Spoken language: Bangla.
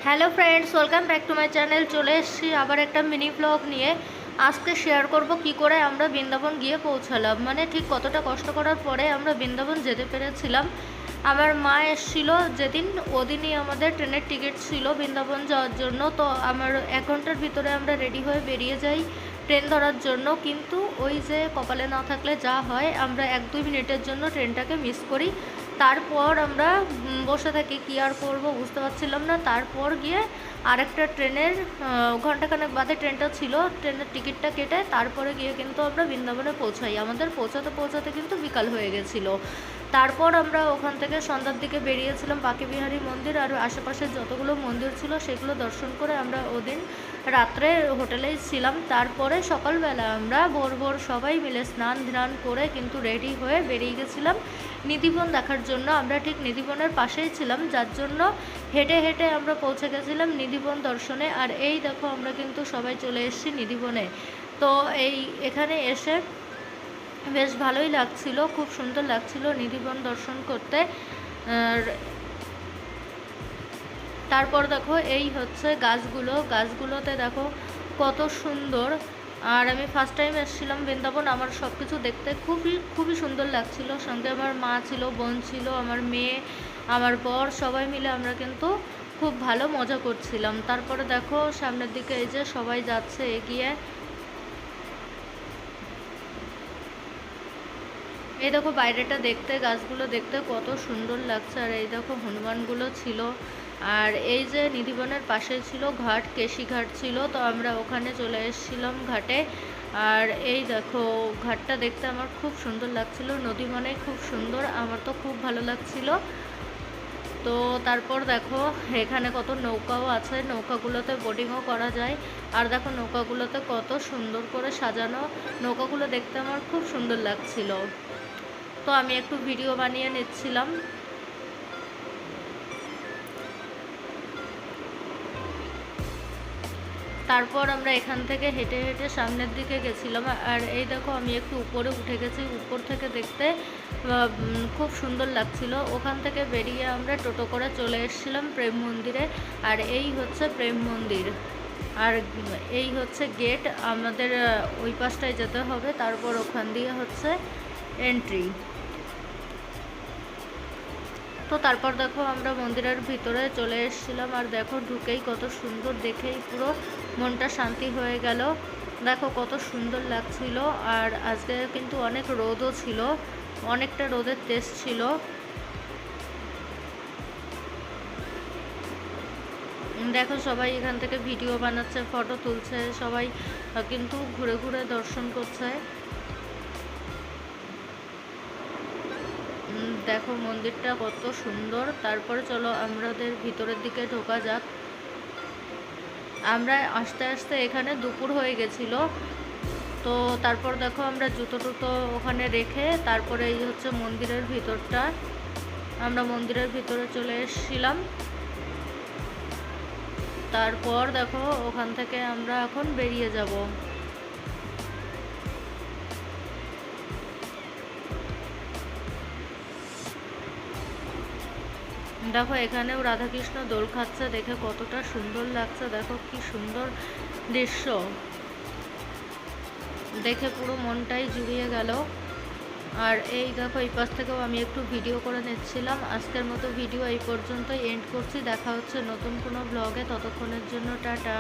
Hello friends, welcome back to my channel. চলে এসেছি আবার একটা মিনি ব্লগ নিয়ে। আজকে শেয়ার করব কি করে আমরা বৃন্দাবন গিয়ে পৌঁছালাম, মানে ঠিক কতটা কষ্ট করার পরে আমরা বৃন্দাবন যেতে পেরেছিলাম। আমার মা এসেছিলো যেদিন, ওদিনই আমাদের ট্রেনের টিকিট ছিল বৃন্দাবন যাওয়ার জন্য। তো আমার 1 ঘন্টার ভিতরে আমরা রেডি হয়ে বেরিয়ে যাই ট্রেন ধরার জন্য। কিন্তু ওই যে কপালে না থাকলে যা হয়, আমরা 1-2 মিনিটের জন্য ট্রেনটাকে মিস করি। তারপর আমরা বসে থাকি, কী আর করবো বুঝতে পারছিলাম না। তারপর গিয়ে আরেকটা ট্রেনের ঘন্টাখানেক বাদে ট্রেনটা ছিল, ট্রেনের টিকিটটা কেটে তারপরে গিয়ে কিন্তু আমরা বৃন্দাবনে পৌঁছাই। আমাদের পৌঁছাতে পৌঁছাতে কিন্তু বিকাল হয়ে গেছিলো। তারপর আমরা ওখান থেকে সন্ধ্যার দিকে বেরিয়েছিলাম বাঁকেবিহারী মন্দির আর আশেপাশের যতগুলো মন্দির ছিল সেগুলো দর্শন করে আমরা ওদিন রাত্রে হোটেলেই ছিলাম। তারপরে সকালবেলা আমরা ভোর ভোর সবাই মিলে স্নান ধ্যান করে কিন্তু রেডি হয়ে বেরিয়ে গেছিলাম নিধিবন দেখার জন্য। আমরা ঠিক নিধিবনের পাশেই ছিলাম, যার জন্য হেঁটে হেঁটে আমরা পৌঁছে গেছিলাম নিধিবন দর্শনে। আর এই দেখো আমরা কিন্তু সবাই চলে এসেছি নিধিবনে। তো এখানে এসে বেশ ভালোই লাগছিল, খুব সুন্দর লাগছিল নিধিবন দর্শন করতে। আর তারপর দেখো এই হচ্ছে গাছগুলোতে দেখো কত সুন্দর। আর আমি ফার্স্ট টাইম এসেছিলাম বৃন্দাবন, আমার সব কিছু দেখতে খুবই সুন্দর লাগছিল। সঙ্গে আমার মা ছিল, বোন ছিল, আমার মেয়ে, আমার বর, সবাই মিলে আমরা কিন্তু খুব ভালো মজা করছিলাম। তারপরে দেখো সামনের দিকে এই যে সবাই যাচ্ছে এগিয়ে। এই দেখো বাইরেটা দেখতে, গাছগুলো দেখতে কত সুন্দর লাগছে। আর এই দেখো হনুমানগুলো ছিল। আর এই যে নিধিবনের পাশে ছিল ঘাট, কেশি ঘাট ছিল, তো আমরা ওখানে চলে এসেছিলাম ঘাটে। আর এই দেখো ঘাটটা দেখতে আমার খুব সুন্দর লাগছিল, নদী মানে খুব সুন্দর, আমার তো খুব ভালো লাগছিল। তো তারপর দেখো এখানে কত নৌকাও আছে, নৌকাগুলোতে বোটিংও করা যায়। আর দেখো নৌকাগুলোতে কত সুন্দর করে সাজানো, নৌকাগুলো দেখতে আমার খুব সুন্দর লাগছিল। তো আমি একটু ভিডিও বানিয়ে নিচ্ছিলাম। তারপর আমরা এখান থেকে হেঁটে হেঁটে সামনের দিকে গেছিলাম। আর এই দেখো আমি একটু উপরে উঠে গেছি, উপর থেকে দেখতে খুব সুন্দর লাগছিল। ওখান থেকে বেরিয়ে আমরা টোটো করে চলে এসেছিলাম প্রেম মন্দিরে। আর এই হচ্ছে প্রেম মন্দির, আর এই হচ্ছে গেট। আমাদের ওই পাশটায় যেতে হবে, তারপর ওখান দিয়ে হচ্ছে এন্ট্রি। তো তারপর দেখো আমরা মন্দিরের ভিতরে চলে এসেছিলাম। আর দেখো ঢুকেই কত সুন্দর, দেখেই পুরো মনটা শান্তি হয়ে গেল। দেখো কত সুন্দর লাগছিল। আর আজকে কিন্তু অনেক রোদও ছিল, অনেকটা রোদের তেজ ছিল। দেখো সবাই এখান থেকে ভিডিও বানাচ্ছে, ফটো তুলছে, সবাই কিন্তু ঘুরে ঘুরে দর্শন করছে। দেখো মন্দিরটা কত সুন্দর। তারপরে চলো আমাদের ভিতরের দিকে ঢোকা যাক। আমরা আস্তে আস্তে এখানে দুপুর হয়ে গেছিল। তো তারপর দেখো আমরা জুতো টুতো ওখানে রেখে তারপরে এই হচ্ছে মন্দিরের ভিতরটা, আমরা মন্দিরের ভিতরে চলে এসেছিলাম। তারপর দেখো ওখান থেকে আমরা এখন বেরিয়ে যাব। দেখো এখানেও রাধাকৃষ্ণ দোল খাচ্ছে, দেখে কতটা সুন্দর লাগছে। দেখো কি সুন্দর দৃশ্য, দেখে পুরো মনটাই জুড়িয়ে গেল। আর এই দেখো এই পাশ থেকেও আমি একটু ভিডিও করে নিচ্ছিলাম। আজকের মতো ভিডিও এই পর্যন্তই এন্ড করছি। দেখা হচ্ছে নতুন কোনো ব্লগে, ততক্ষণের জন্য টাটা।